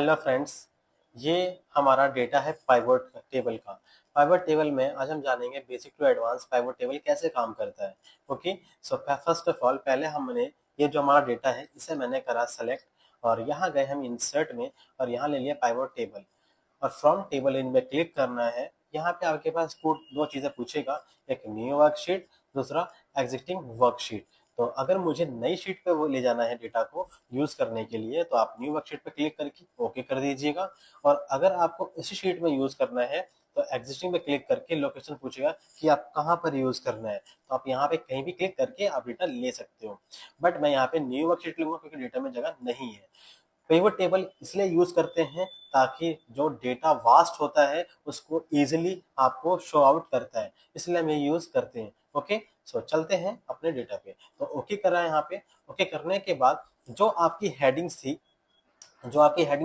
Hello friends, ये हमारा data है पाइवट टेबल का। पाइवट टेबल में आज हम जानेंगे basic to advance pivot table कैसे काम करता है। Okay, so first of all पहले हमने ये जो हमारा डेटा है इसे मैंने करा सेलेक्ट और यहाँ गए हम इंसर्ट में और यहाँ ले लिया पाइवट टेबल और फ्रॉम टेबल इन में क्लिक करना है। यहाँ पे आपके पास दो चीजें पूछेगा, एक न्यू वर्कशीट, दूसरा एग्जिस्टिंग वर्कशीट। तो अगर मुझे नई शीट पे वो ले जाना है डेटा को यूज करने के लिए तो आप न्यू वर्कशीट पे क्लिक करके ओके कर दीजिएगा। और अगर आपको इसी शीट में यूज करना है तो एग्जिस्टिंग पे क्लिक करके लोकेशन पूछेगा कि आप कहाँ पर यूज करना है, तो आप यहाँ पे कहीं भी क्लिक करके आप डेटा ले सकते हो। बट मैं यहाँ पे न्यू वर्कशीट लूंगा क्योंकि डेटा में जगह नहीं है। पिवट टेबल इसलिए यूज करते हैं ताकि जो डेटा वास्ट होता है उसको इजीली आपको शो आउट करता है, इसलिए हम ये यूज करते हैं। ओके, सो चलते हैं अपने डेटा पे। तो ओके कर रहा है यहाँ पे। ओके करने के बाद जो आपकी हेडिंग्स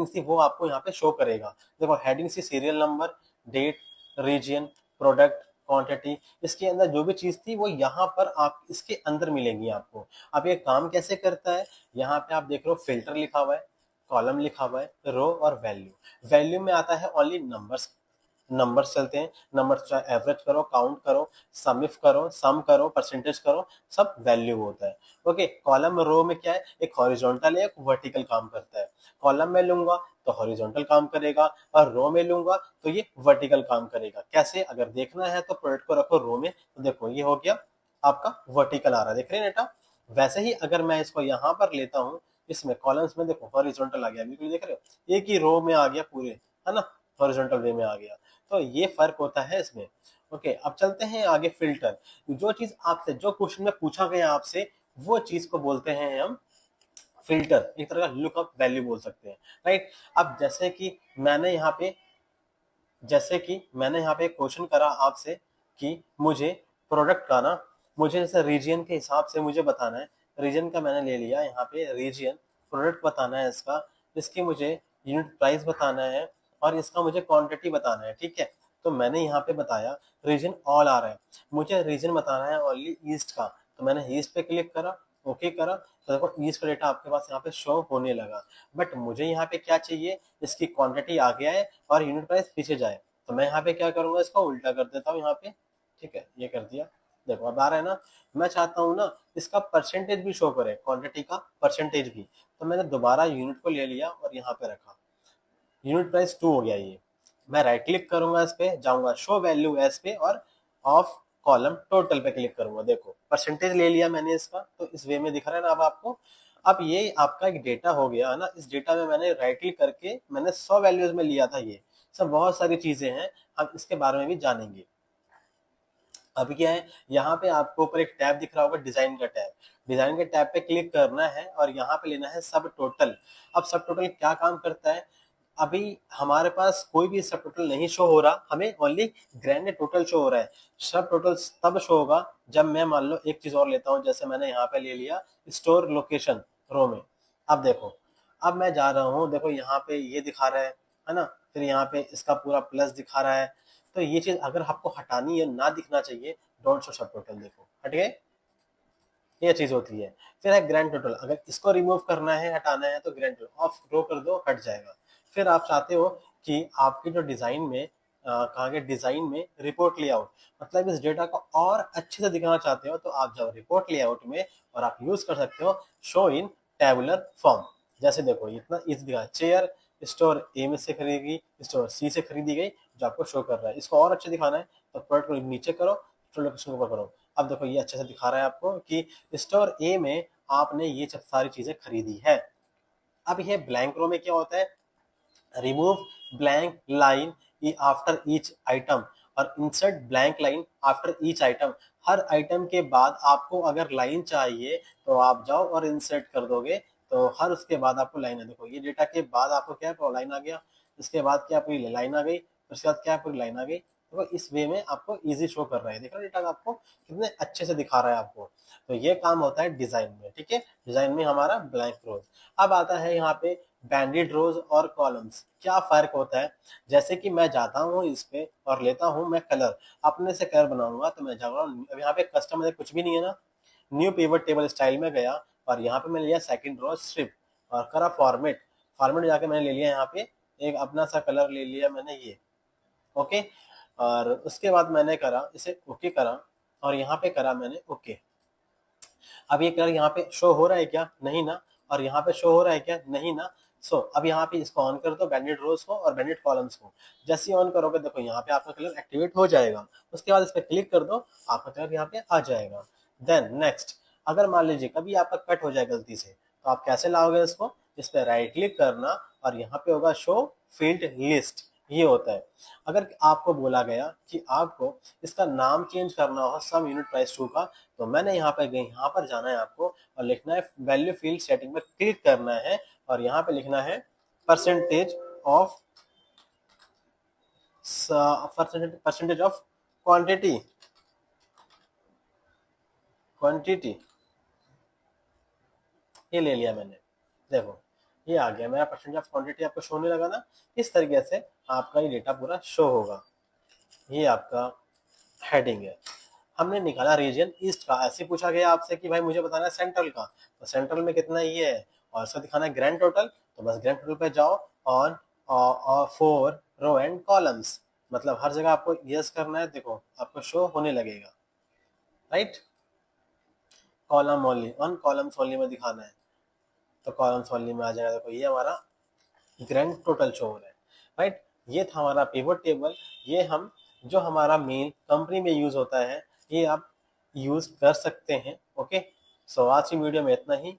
थी वो आपको यहाँ पे शो करेगा। देखो हेडिंग थी serial number, date, region, product, quantity. इसके अंदर जो भी चीज थी वो यहाँ पर आप इसके अंदर मिलेंगी आपको। अब ये काम कैसे करता है, यहाँ पे आप देख रहे हो फिल्टर लिखा हुआ है, कॉलम लिखा हुआ है, रो और वैल्यू। वैल्यू में आता है ओनली नंबर्स। नंबर्स चलते हैं, नंबर्स चाहे एवरेज करो, काउंट करो, सम करो, परसेंटेज करो, सब वैल्यू होता है। ओके, कॉलम रो में क्या है, एक हॉरिजॉन्टल है, एक वर्टिकल काम करता है। कॉलम में लूंगा तो हॉरिजॉन्टल काम करेगा और रो में लूंगा तो ये वर्टिकल काम करेगा। कैसे, अगर देखना है तो प्रोडक्ट को रखो रो में, तो देखो ये हो गया आपका वर्टिकल आ रहा है, देख रहे हैं बेटा। वैसे ही अगर मैं इसको यहाँ पर लेता हूँ, इसमें कॉलम्स में देखो हॉरिजॉन्टल आ गया, बिल्कुल देख रहे हो, एक ही रो में आ गया पूरे, है ना, हॉरिजॉन्टल वे में आ गया। तो ये फर्क होता है इसमें। ओके, अब चलते हैं आगे। फिल्टर, जो क्वेश्चन में पूछा गया आपसे वो चीज को बोलते हैं हम फिल्टर, एक तरह का लुकअप वैल्यू बोल सकते हैं, राइट। अब जैसे कि मैंने यहाँ पे क्वेश्चन करा आपसे कि मुझे प्रोडक्ट का ना, मुझे जैसे रीजन के हिसाब से मुझे बताना है। रीजन का मैंने ले लिया यहाँ पे रीजन, प्रोडक्ट बताना है इसका, इसकी मुझे यूनिट प्राइस बताना है और इसका मुझे क्वांटिटी बताना है, ठीक है। तो मैंने यहाँ पे बताया रीजन ऑल आ रहा है, मुझे रीजन बताना है ओनली ईस्ट का, तो मैंने ईस्ट पे क्लिक करा, ओके करा। तो देखो ईस्ट का डेटा आपके पास यहाँ पे शो होने लगा। बट मुझे यहाँ पे क्या चाहिए, इसकी क्वांटिटी आ गया है और यूनिट प्राइस पीछे जाए, तो मैं यहाँ पे क्या करूंगा, इसको उल्टा कर देता हूँ यहाँ पे, ठीक है, ये कर दिया। देखो अब आ रहा है ना। मैं चाहता हूँ ना इसका परसेंटेज भी शो करे, क्वांटिटी का परसेंटेज भी, तो मैंने दोबारा यूनिट को ले लिया और यहाँ पे रखा, यूनिट प्राइस 2 हो गया ये। मैं राइट क्लिक करूंगा, इस पे जाऊंगा शो वैल्यू एज पे और ऑफ कॉलम टोटल पे क्लिक करूंगा। देखो परसेंटेज ले लिया मैंने इसका, तो इस वे में दिख रहा है ना अब आपको। अब ये आपका एक डेटा हो गया है ना, इस डेटा में मैंने राइट क्लिक करके मैंने 100 वैल्यूज में लिया था। ये सब बहुत सारी चीजें हैं, हम इसके बारे में भी जानेंगे। अभी क्या है, यहाँ पे आपको ऊपर एक टैब दिख रहा होगा, डिजाइन का टैब। डिजाइन के टैब पे क्लिक करना है और यहाँ पे लेना है सब टोटल। अब सब टोटल क्या काम करता है, अभी हमारे पास कोई भी सब टोटल नहीं शो हो रहा, हमें ओनली ग्रैंड टोटल शो हो रहा है। सब टोटल तब शो होगा जब मैं मान लो एक चीज और लेता हूँ, जैसे मैंने यहाँ पे ले लिया स्टोर लोकेशन रो में। अब देखो, अब मैं जा रहा हूँ, देखो यहाँ पे ये दिखा रहा है ना, फिर यहाँ पे इसका पूरा प्लस दिखा रहा है। तो ये चीज अगर आपको हटानी है, ना दिखना चाहिए, डोंट शो सब टोटल, देखो हट गए, ये चीज होती है। फिर है ग्रैंड टोटल, अगर इसको रिमूव करना है, हटाना है, तो ग्रैंड टोटल ऑफ रो कर दो, हट जाएगा। फिर आप चाहते हो कि आपकी जो डिजाइन में कहा गया डिजाइन में रिपोर्ट लेआउट, मतलब इस डेटा को और अच्छे से दिखाना चाहते हो, तो आप जाओ रिपोर्ट लेआउट में और आप यूज कर सकते हो शो इन टेबुलर फॉर्म। जैसे देखो इतना इजी दिखा, चेयर स्टोर ए में से खरीदी गई, स्टोर सी से खरीदी गई, जो आपको शो कर रहा है। इसको और अच्छे दिखाना है तो प्रोडक्ट को नीचे करो, लोकेशन ऊपर करो। अब देखो ये अच्छे से दिखा रहा है आपको कि स्टोर ए में आपने ये सब सारी चीजें खरीदी है। अब ये ब्लैंक रो में क्या होता है, remove blank line after each item और insert blank line after each item. हर आइटम के बाद आपको अगर लाइन चाहिए तो आप जाओ और इंसर्ट कर दोगे, तो हर उसके बाद आपको लाइन है। देखो ये डेटा के बाद आपको क्या है, लाइन आ गया, इसके बाद क्या पूरी लाइन आ गई, उसके बाद क्या पूरी लाइन आ गई। तो इस वे में आपको इजी शो कर रहा है, देख रहे डेटा आपको कितने अच्छे से दिखा रहा है आपको। तो ये काम होता है डिजाइन में, ठीक है। डिजाइन में हमारा ब्लैंक रोज। अब आता है यहाँ पे बैंडेड रोज और कॉलम्स, क्या फर्क होता है। जैसे कि मैं जाता हूँ इस पे और लेता हूँ मैं कलर, अपने से कलर बनाऊंगा, तो मैं जाऊंगा, अब यहाँ पे कस्टम कुछ भी नहीं है ना, न्यू पिवट टेबल स्टाइल में गया और यहाँ पे मैंने लिया सेकंड रो स्ट्रिप और करा फॉर्मेट। फॉर्मेट जाके मैंने ले लिया यहाँ पे एक अपना सा कलर ले लिया मैंने ये, ओके। और उसके बाद मैंने करा इसे ओके करा और यहाँ पे करा मैंने ओके। अब ये कलर यहाँ पे शो हो रहा है क्या? नहीं ना। और यहाँ पे शो हो रहा है क्या? नहीं ना। सो अब यहाँ पे इसको ऑन कर दो, बैंडेड रोज को और बैंडेड कॉलम्स को। जैसे ही ऑन करोगे देखो यहाँ पे आपका कलर एक्टिवेट हो जाएगा। उसके बाद इस पर क्लिक कर दो, आपका कलर यहाँ पे आ जाएगा। देन नेक्स्ट, अगर मान लीजिए कभी आपका कट हो जाए गलती से, तो आप कैसे लाओगे इसको? इस पर राइट क्लिक करना और यहाँ पे होगा शो फील्ड लिस्ट, ये होता है। अगर आपको बोला गया कि आपको इसका नाम चेंज करना हो सम यूनिट प्राइस 2 का, तो मैंने यहाँ पे गई, यहाँ पर जाना है आपको और लिखना है वैल्यू फील्ड सेटिंग में क्लिक करना है और यहाँ पे लिखना है परसेंटेज ऑफ क्वांटिटी क्वांटिटी, ये ले लिया मैंने। देखो ये आ गया मेरा परसेंटेज ऑफ क्वांटिटी, आपको शो नहीं लगा ना। इस तरीके से आपका ये डेटा पूरा शो होगा। ये आपका हेडिंग है। हमने निकाला रीजन ईस्ट का, ऐसे पूछा गया आपसे कि भाई मुझे बताना है सेंट्रल का, तो सेंट्रल में कितना ये है और इसका दिखाना है ग्रैंड टोटल, तो बस ग्रैंड टोटल पे जाओ ऑन 4 रो एंड कॉलम्स, मतलब हर जगह आपको यस करना है। देखो आपको शो होने लगेगा, right. Column only, on columns only में दिखाना है, तो कॉलम्स ओनली में आ जाएगा। देखो ये हमारा ग्रैंड टोटल शो हो रहा है, राइट। ये था हमारा पिवट टेबल। ये हम जो हमारा मेन कंपनी में यूज होता है, ये आप यूज कर सकते हैं, ओके। सो आज की वीडियो में इतना ही।